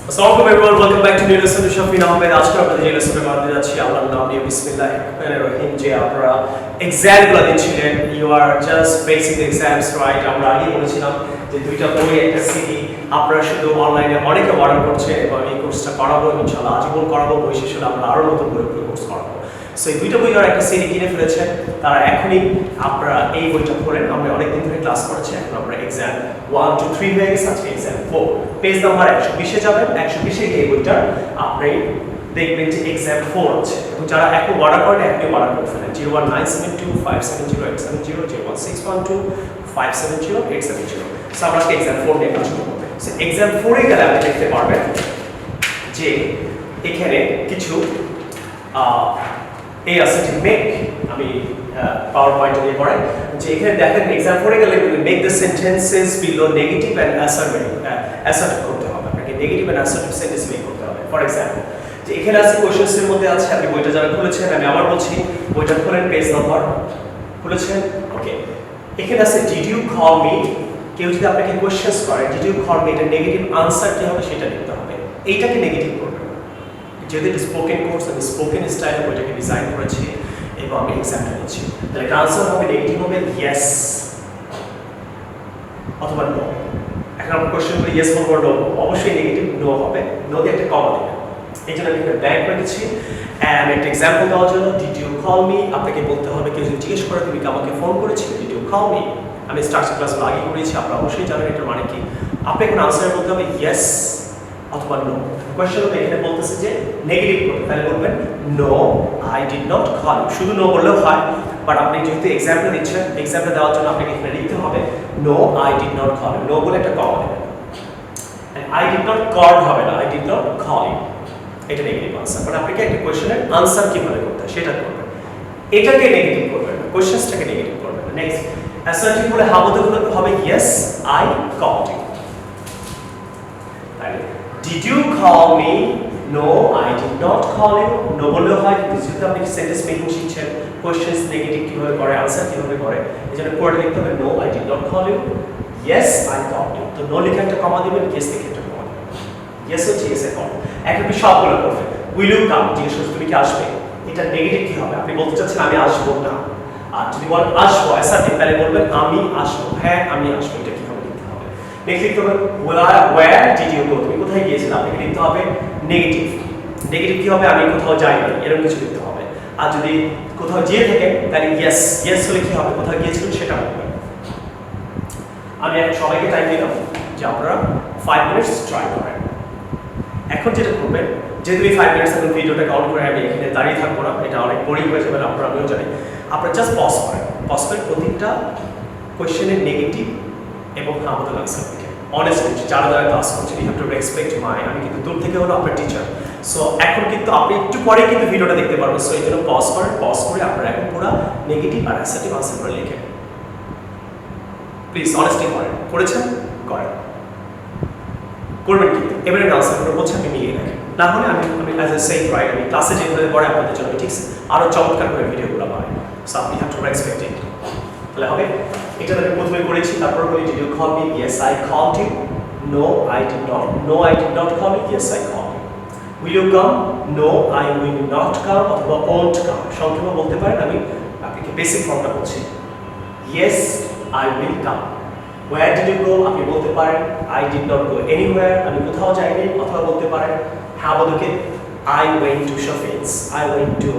Assalamualaikum everyone, welcome back to new lesson to Shafin Ahmed. আজকে আপনাদের যে লেসনটা করতে যাচ্ছি আল্লাহর নাম নিয়ে বিসমিল্লাহির রহমানির রহিম। যে আপনারা এক্সামগুলো দিচ্ছিলেন, you are just facing the exams right. আমরা আগে বলেছিলাম যে দুইটা বই একটা সিডি আপনারা শুধু অনলাইনে অনেকে অর্ডার করছে এবং এই কোর্সটা করাবো ইনশাআল্লাহ, আজীবন করাবো। বই শেষ হলে আমরা আরো নতুন বই কোর্স করাবো। সো এই দুইটা বই আর একটা সিডি কিনে ফেলেছেন, তারা এখনই আপনারা এই বইটা পড়েন। আমরা অনেকদিন ধরে ক্লাস করেছি, এখন আমরা এক্সাম 1 2 3 হয়ে গেছে, আজকে এক্সাম 4 পেজ নাম্বার 120 যাবেন। 120 গিয়ে এই বইটা আপনি দেখবেন যে এক্সাম 4 আছে। এবং যারা এখন অর্ডার করেন এখনই অর্ডার করে ফেলেন। 01972570870 01612570870। সো আমরা আজকে এক্সাম 4 নিয়ে কাজ করব। সো এক্সাম 4 এ গেলে আপনি দেখতে পারবেন যে এখানে কিছু এই আছে যে মেক, আমি পাওয়ার পয়েন্টে দিয়ে পড়াই যে এখানে দেখেন এক্সাম 4 এ গেলে make the sentences below negative and assertive করতে হবে। আপনাকে negative and assertive sentence make করতে হবে। ফর এক্সাম্পল যে এখানে আছে কোশ্চেনস এর মধ্যে আছে, আপনি বইটা যারা খুলেছেন, আমি আবার বলছি বইটা খুলেন, পেজ নাম্বার খুলেছেন, ওকে। এখানে আছে ডিড ইউ কল মি। কেউ যদি আপনাকে কোশ্চেনস করে ডিড ইউ কল মি, এটা নেগেটিভ আনসার কি হবে সেটা লিখতে হবে। এইটাকে নেগেটিভ করবেন। যেহেতু এটা স্পোকেন কোর্স, আমি স্পোকেন স্টাইলে বইটাকে ডিজাইন করেছি এবং আমি এক্সামটা নিচ্ছি, তাহলে আনসার হবে নেগেটিভ হবে ইয়েস অথবা নো। এখন আমরা কোশ্চেন করে ইয়েস বলবো নো, অবশ্যই নেগেটিভ নো হবে, নো দিয়ে একটা কমা দেবেন। এই জন্য আমি এখানে ব্ল্যাঙ্ক রেখেছি। অ্যান্ড একটা এক্সাম্পল দেওয়ার জন্য ডিড ইউ কল মি, আপনাকে বলতে হবে, কেউ যদি জিজ্ঞেস করে তুমি আমাকে ফোন করেছিলে, ডিড ইউ কল মি। আমি স্টার্ট ক্লাসগুলো আগে করেছি, আপনারা অবশ্যই জানেন এটার মানে কি। আপনি এখন আনসার বলতে হবে ইয়েস অথবা নো। কোশ্চেন হলো এখানে বলতেছে যে নেগেটিভ করতে, তাহলে বলবেন no I did not call you. শুধু নো বললেও হয়, বাট আপনি যেহেতু এক্সাম্পল দিচ্ছেন, এক্সাম্পল দেওয়ার জন্য আপনাকে এখানে লিখতে হবে no I did not call you. No বলে একটা কমা দেবেন। আই ডিড নট কল হবে না, I did not call you, এটা নেগেটিভ আনসার। মানে আপনাকে একটা কোশ্চেনের আনসার কিভাবে করতে হয় সেটা করবেন। এটাকে নেগেটিভ করবেন না, কোশ্চেনটাকে নেগেটিভ করবেন না। নেক্সট অ্যাসার্টিভ বলে হাউ বলতে হবে yes I called you. Did you call me? No, I did not call you. No বললেও হয়, কিন্তু যেহেতু আপনি সেন্টেন্স মেকিং শিখছেন, কোশ্চেনস নেগেটিভ কিভাবে করে, আনসার কিভাবে করে, এজন্য কোড লিখতে হবে no, I did not call you. Yes, I called you. তো no লিখে একটা কমা দিবেন, yes লিখে একটা কমা দিবেন। Yes হচ্ছে yes এ কমা। একদম সবগুলো করবেন। Will you come? জিজ্ঞেস করছে তুমি কি আসবে, এটা নেগেটিভ কি হবে? আপনি বলতে চাচ্ছেন আমি আসবো না। আর যদি বলেন আসবো অ্যাসার্টিভ, তাহলে বলবেন আমি আসবো, হ্যাঁ আমি আসবো। এটা কি হবে লিখতে হবে। নেক্সট লিখতে হবে where did you go? তুমি কোথায় গিয়েছিলে, আপনাকে লিখতে হবে নেগেটিভ। নেগেটিভ কি হবে, আমি কোথাও যাইনি, এরকম কিছু লিখতে হবে। আর যদি কোথাও যেয়ে থাকেন তাহলে ইয়েস, ইয়েস হলে কি হবে, কোথাও গিয়েছিলেন সেটা বলবেন। আমি এখন সবাইকে টাইম দিলাম যে আপনারা 5 মিনিটস ট্রাই করেন। এখন যেটা করবেন, যেহেতু এই 5 মিনিটস এখন ভিডিওটাকে অন করে আমি এখানে দাঁড়িয়ে থাকবো না, এটা অনেক বোরিং হয়ে যাবে, আপনারা আমিও জানি। আপনারা জাস্ট পজ করেন, পজ করে প্রতিটা কোয়েশ্চেনের নেগেটিভ এবং আমাদের আনসার লিখেন। অনেস্টলি যারা যারা ক্লাস করছেন, you have to respect my, আমি কিন্তু দূর থেকে হলো আপনার টিচার। সো এখন কিন্তু আপনি একটু পরে কিন্তু ভিডিওটা দেখতে পারবেন। সো এই জন্য পজ করেন, পজ করে আপনারা এখন পুরো নেগেটিভ আর অ্যাসার্টিভ আনসার করে লিখেন। প্লিজ অনেস্টলি করেন, করেছেন করেন, করবেন কিন্তু এবারে আমি আনসারগুলো বলছি, আপনি মিলিয়ে রাখেন। না হলে আমি অ্যাজ এ সেম রাইট, আমি ক্লাসে যেভাবে পড়ে আপনাদের জন্য ঠিক আরও চমৎকার করে ভিডিওগুলো বানাই। সো আপনি হ্যাভ টু রেসপেক্ট ইট। তাহলে হবে এটা আমি প্রথমে করেছি, তারপর বলি did you call me, yes I called you. No I did not, no I did not call you, yes I called you. Will you come? No I will not come অথবা won't কাম। সংক্ষেপে বলতে পারেন, আমি আপনাকে basic ফর্মটা বলছি। Yes I will come. Where did you go? আপনি বলতে পারেন I did not go anywhere, আমি কোথাও যাইনি। অথবা বলতে পারেন হ্যাঁ বলকে I went to shoppings, I went to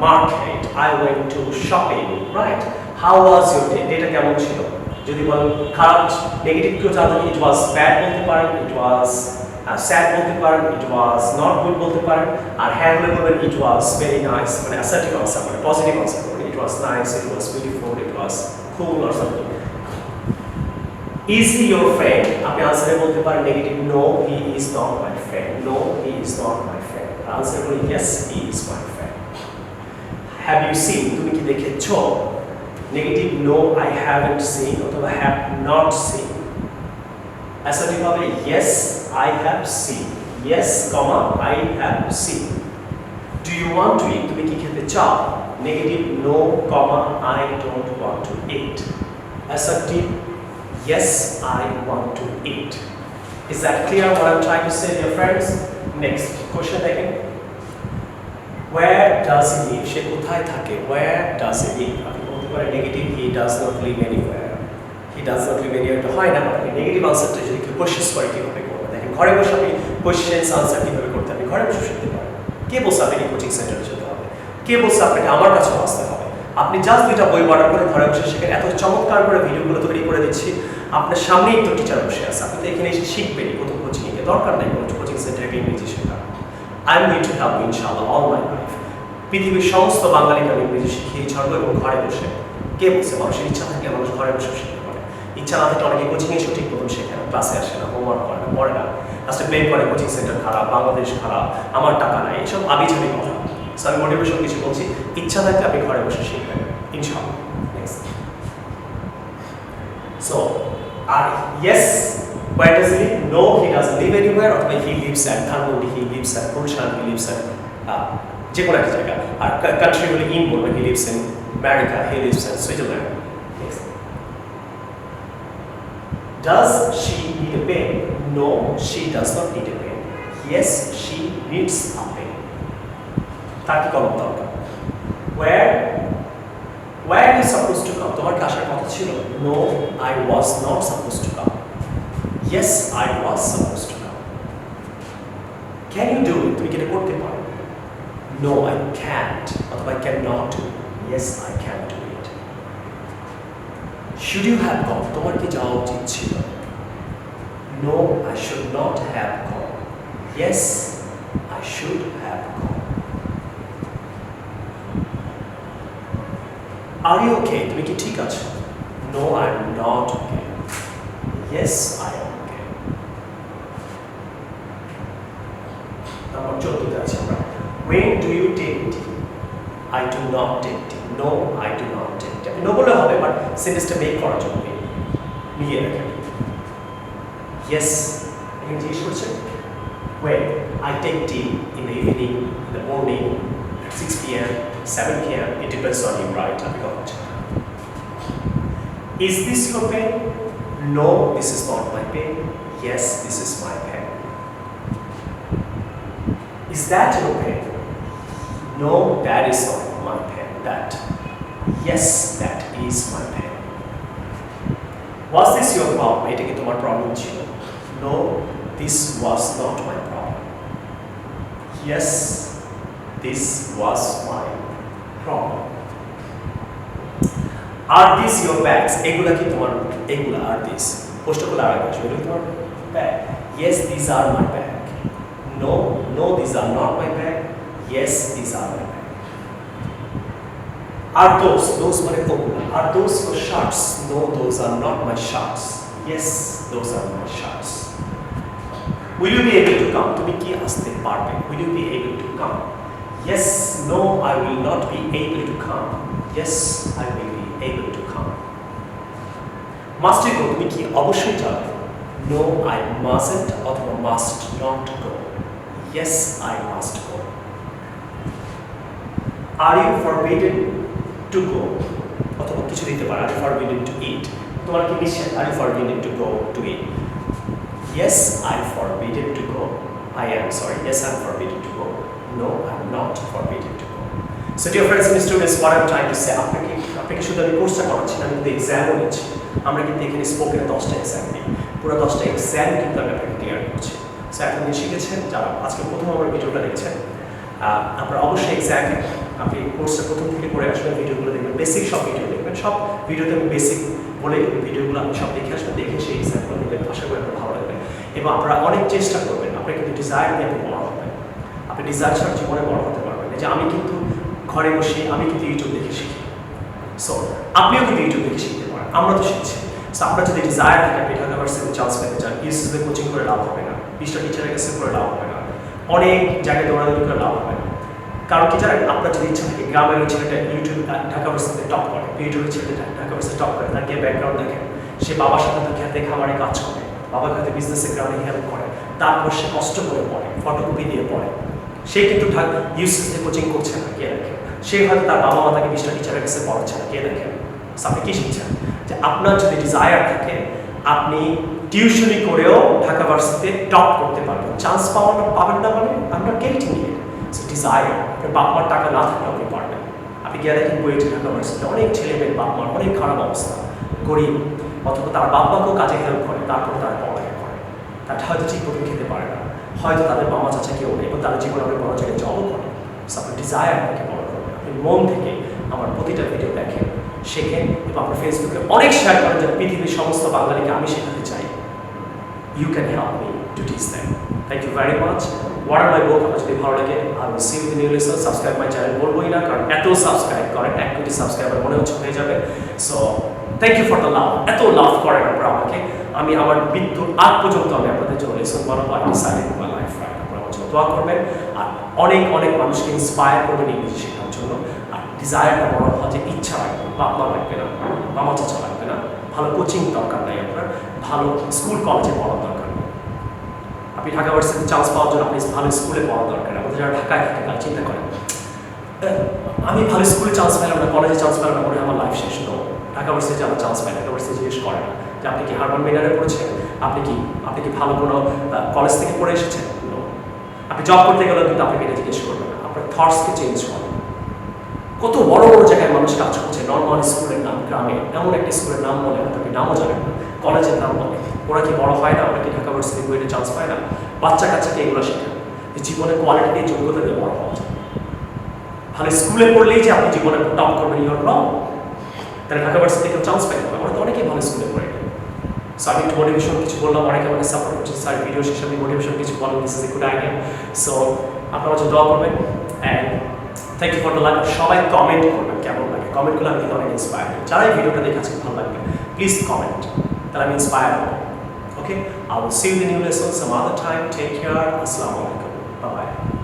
market, I went to shopping, right? How was your day? ডেটা কেমন ছিল? যদি বলেন খারাপ, নেগেটিভ কেউ জানেন, ইট ওয়াজ ব্যাড বলতে পারেন, ইট ওয়াজ স্যাড বলতে পারেন, ইট ওয়াজ নট গুড বলতে পারেন। আর হ্যাঁ হলে বলবেন ইট ওয়াজ ভেরি নাইস, মানে অ্যাসার্টিভ আনসার, মানে পজিটিভ আনসার করবেন। It was nice, it was beautiful, it was cool or something. Is he your friend? আপনি আনসারে বলতে পারেন negative no he is not my friend, no he is not my friend. Answer বলি yes he is my friend. Have you seen? তুমি কি দেখেছো? Negative no I haven't seen অথবা have not seen. Assertive হবে yes I have seen, yes comma I have seen. Do you want to eat? তুমি কি খেতে চাও? Negative no comma I don't want to eat. Assertive, yes, I want to eat. Is that clear what I'm trying to say, dear friends? Next question again. Where does he live? সে কোথায় থাকে? Where does he live? আপনি বলতে পারেন negative, he does not live anywhere. He does not live anywhere তো হয় না। আপনি negative আনসারটা যদি কেউ কোশ্চেন্স করে কীভাবে করবেন? দেখেন ঘরে বসে আপনি কোশ্চেন্স আনসার কীভাবে করতে আপনি ঘরে বসে শিখতে পারেন। কে বলছে আপনাকে কোচিং সেন্টারে যেতে হবে? কে বলছে আপনাকে আমার কাছেও আসতে হবে? আপনি জাস্ট দুইটা বই অর্ডার করে ঘরে বসে শেখেন। এত চমৎকার করে ভিডিওগুলো তৈরি করে দিচ্ছি, আপনার সামনেই তো টিচার বসে আছে, আপনি তো এখানে এসে শিখবেনই। কোথাও কোচিংয়ে দরকার নেই কোনো কোচিং সেন্টারে ইংরেজি শেখা। I am going to help you ইনশাআল্লাহ অল মাই লাইফ। পৃথিবীর সমস্ত বাঙালিকে আমি ইংরেজি শিখিয়ে ছাড়বো এবং ঘরে বসে। কে বলছে? মানুষের ইচ্ছা থাকলে মানুষ ঘরে বসে শিখতে পারে। ইচ্ছা না থাকলে অনেকে কোচিংয়ে এসে ঠিক মতন শেখে না, ক্লাসে আসে না, হোমওয়ার্ক করে না, পড়ে না, লাস্টে ব্লেম করে কোচিং সেন্টার খারাপ, বাংলাদেশ খারাপ, আমার টাকা নাই, এসব আবিঝাবি কথা। সো আমি মোটিভেশন কিছু বলছি, ইচ্ছা থাকলে আপনি ঘরে বসে শিখবেন ইনশাআল্লাহ। নেক্সট। সো আর yes, where does he live? No, he doesn't live anywhere. অথবা he lives at Dhanmondi, he lives at Gulshan, he lives at যে কোনো একটা জায়গা। আর কান্ট্রি হলে ইন বলবে, he lives in America, he lives in Switzerland. Next. Does she need a pen? No, she does not need a pen. Yes, she needs a pen. তার কি কলম দরকার? Where are you supposed to come? তোমার কি আসার কথা ছিল? No, I was not supposed to come. Yes, I was supposed to come. Can you do it? তুমি কি এটা করতে পারো? No, I can't. অথবা I cannot do it. Yes, I can do it. Should you have gone? তোমার কি যাওয়া উচিত ছিল? No, I should not have gone. Yes, I should have gone. Are you okay? তুমি কি ঠিক আছো? No, I'm not okay. Yes, I am okay. Number 14 আছে আমরা। When do you take tea? I do not take tea. No, I do not take tea. No বলে হবে, but সেন্টেন্সটা make করার জন্য মিলিয়ে রাখেন। Yes, এখানে জিজ্ঞেস করছেন when I take tea in the evening, in the morning, 6 p.m., 7 p.m. It depends on you, right? আমি কথা বলছি। Is this your pen? No, this is not my pen. Yes, this is my pen. Is that your pen? No, that is not my pen. That. Yes, that is my pen. Was this your problem? এটা কি তোমার problem ছিল? No, this was not my problem. Yes, this was my problem. Are these your bags? এগুলা কি তোমার? এগুলা are these. প্রশ্নগুলো আর আসবে। এগুলো তোমার bag? Yes, these are my bag. No, these are not my bag. Yes, these are my bag. Are those মানে ওগুলা? Are those your shirts? No, those are not my shirts. Yes, those are my shirts. Will you be able to come? তুমি কি আসতে পারবে? Will you be able to come? Yes, no, I will not be able to come. Yes, I will be able to come. Must you go? তুমি কি অবশ্যই যাবে? No, I mustn't অথবা must not go. Yes, I must go. Are you forbidden to go? অথবা কিছু দিতে পারে। Are you forbidden to eat? তোমার কি নিষেধ? Are you forbidden to go to eat? Yes, I'm forbidden to go. Yes, I'm forbidden to go. No, I'm not forbidden to go. So dear friends and students, what I'm trying to say, আপনাকে শুধু আমি কোর্সটা করাচ্ছি না, আমি কিন্তু এক্সামও নিচ্ছি। আমরা কিন্তু এখানে স্পোকেন 10টা এক্সাম নিই, পুরো 10টা এক্সাম কিন্তু আমি আপনাকে ক্লিয়ার করছি। সো এখন শিখেছেন যারা আজকে প্রথম আমার ভিডিওটা দেখছেন, আপনারা অবশ্যই এক্সামে আপনি কোর্সটা প্রথম থেকে করে আসবেন, ভিডিওগুলো দেখবেন, বেসিক সব ভিডিও দেখবেন। সব ভিডিওতে আমি বেসিক বলে ভিডিওগুলো আপনি সব দেখে আসবেন, দেখে সেই এক্সামগুলো দেখবেন, আশা করি আপনার ভালো লাগবে। এবং আপনারা অনেক চেষ্টা করবেন, আপনার কিন্তু ডিজায়ার নিয়ে আপনি বড় হবেন। আপনি ডিজায়ার ছাড়া জীবনে বড় হতে পারবেন। যে আমি কিন্তু ঘরে বসে আমি কিন্তু ইউটিউব দেখে শিখি। সো আপনিও কিন্তু ইউটিউব দেখে শিখতে পারেন, আমরা তো শিখছি। সো আপনার যদি ডিজায়ার থাকে আপনি ঢাকা ভার্সিটিতে চান্স পেতে চান, ইউএসএসতে কোচিং করে লাভ হবে না, 20টা টিচারের কাছে করে লাভ হবে না, অনেক জায়গায় দৌড়াদৌড়ি করে লাভ হবে না। কারণ কি জানেন, আপনার যদি ইচ্ছা থাকে গ্রামের ওই ছেলেটা ইউটিউব ঢাকা ভার্সিটিতে টপ করে, ইউটিউবের ছেলেটা ঢাকা ভার্সিটিতে টপ করে, তার গিয়ে ব্যাকগ্রাউন্ড দেখেন, সে বাবার সাথে তার খেতে খামারে কাজ করে, বাবার কাছে বিজনেসের গ্রাউন্ডে হেল্প করে, তারপর সে কষ্ট করে পড়ে, ফটোকপি দিয়ে পড়ে, সে কিন্তু ইউএসএসতে কোচিং করছে না, কে দেখেন? সে হয়তো তার বাবা মা তাকে 20টা টিচারের কাছে পড়াচ্ছে না, কে দেখেন? আপনি কি শিখছেন? যে আপনার যদি ডিজায়ার থাকে, আপনি টিউশনি করেও ঢাকা ভার্সিটিতে টপ করতে পারবেন। চান্স পাবেন না মানে আমরা গেটিং ইট, সো ডিজায়ার। আপনার বাপ মার টাকা না থাকলে আপনি পারবেন। আপনি গিয়ে দেখেন বুয়েটে ঢাকা ভার্সিটিতে অনেক ছেলেমেয়ের বাপ মার অনেক খারাপ অবস্থা, গরিব, অথবা তার বাপ মাকেও কাজে হেল্প করে, তারপরে তারা পড়ালেখা করে। তারা হয়তো ঠিক মতো খেতে পারে না, হয়তো তাদের মামা চাচা কেউ নেই, এবং তাদের জীবনে অনেক বড় জায়গায় জবও করে। সো আপনার ডিজায়ার আপনাকে বড় করবে। আপনি মন থেকে আমার প্রতিটা ভিডিও দেখেন, শেখেন, এবং আপনার ফেসবুকে অনেক শেয়ার করেন যে পৃথিবীর সমস্ত বাঙালিকে আমি শেখাতে চাই। You can help me to teach them. Thank you very much. What are my book? আপনার যদি ভালো লাগে, I will see you in the new lesson. Subscribe my channel বলবোই না, কারণ এত সাবস্ক্রাইব করেন, 1 কোটি সাবস্ক্রাইবার মনে হচ্ছে হয়ে যাবে। So thank you for the love. এত লাভ করেন আপনারা আমাকে। আমি আমার মৃত্যুর আগ পর্যন্ত আমি আপনাদের জন্য লেসন বানাবো। আমি ডিসাইডেড মাই লাইফ রাইট। আপনারা আমার জন্য দোয়া করবেন, আর অনেক অনেক মানুষকে ইন্সপায়ার করবেন ইংরেজি শেখার জন্য। আর ডিজায়ারটা বড় হয় যে ইচ্ছা রাখবেন, বাপ মা লাগবে না, মামা চাচা লাগবে না, ভালো কোচিং দরকার নাই আপনার, ভালো স্কুল কলেজে পড়ার দরকার নেই। আপনি ঢাকা ভার্সিটিতে চান্স পাওয়ার জন্য আপনি ভালো স্কুলে পড়া দরকার। আমাদের যারা ঢাকায় থাকে তারা চিন্তা করেন, আমি ভালো স্কুলে চান্স পেলাম না, কলেজে চান্স পেলাম না, মনে হয় আমার লাইফ শেষ। নো, ঢাকা ভার্সিটিতে যারা চান্স পায়, ঢাকা ভার্সিটি জিজ্ঞেস করে না যে আপনি কি হারবান মিনারে পড়েছেন, আপনি কি ভালো কোনো কলেজ থেকে পড়ে এসেছেন। নো, আপনি জব করতে গেলেও কিন্তু আপনাকে এটা জিজ্ঞেস করবেন না। আপনার থটসকে চেঞ্জ করেন। কত বড় বড় জায়গায় মানুষ কাজ করছে, নর্মাল স্কুলের নাম, গ্রামে এমন একটা স্কুলের নাম বলে আপনি নামও জানেন না, কলেজের নাম বলে। ওরা কি বড় হয় না? ওরা কি ঢাকা ভার্সিটি বইতে চান্স পায় না? বাচ্চা কাচ্চাকে এগুলো শেখান যে জীবনের কোয়ালিটি দিয়ে, যোগ্যতা দিয়ে বড় হওয়া যায়। ভালো স্কুলে পড়লেই যে আপনি জীবনে টপ করবেন, ইউর রং। তাহলে ঢাকা ভার্সিটিতে কেউ চান্স পাই না, আমরা তো অনেকেই ভালো স্কুলে পড়ে। সো আমি একটু মোটিভেশন কিছু বললাম, অনেকে আমাকে সাপোর্ট করছে, স্যার ভিডিও শেষে আপনি মোটিভেশন কিছু বলেন, this is a good idea. So আপনারা হচ্ছে দোয়া করবেন, and thank you for the like. সবাই কমেন্ট করবেন কেমন লাগে, কমেন্টগুলো আমি কিন্তু অনেক ইন্সপায়ার। যারা এই ভিডিওটা দেখে আজকে ভালো লাগবে, প্লিজ কমেন্ট, তাহলে আমি ইন্সপায়ার হব। ওকে, I will see you in the new lesson some other time. Take care. Assalamu alaikum. Bye bye.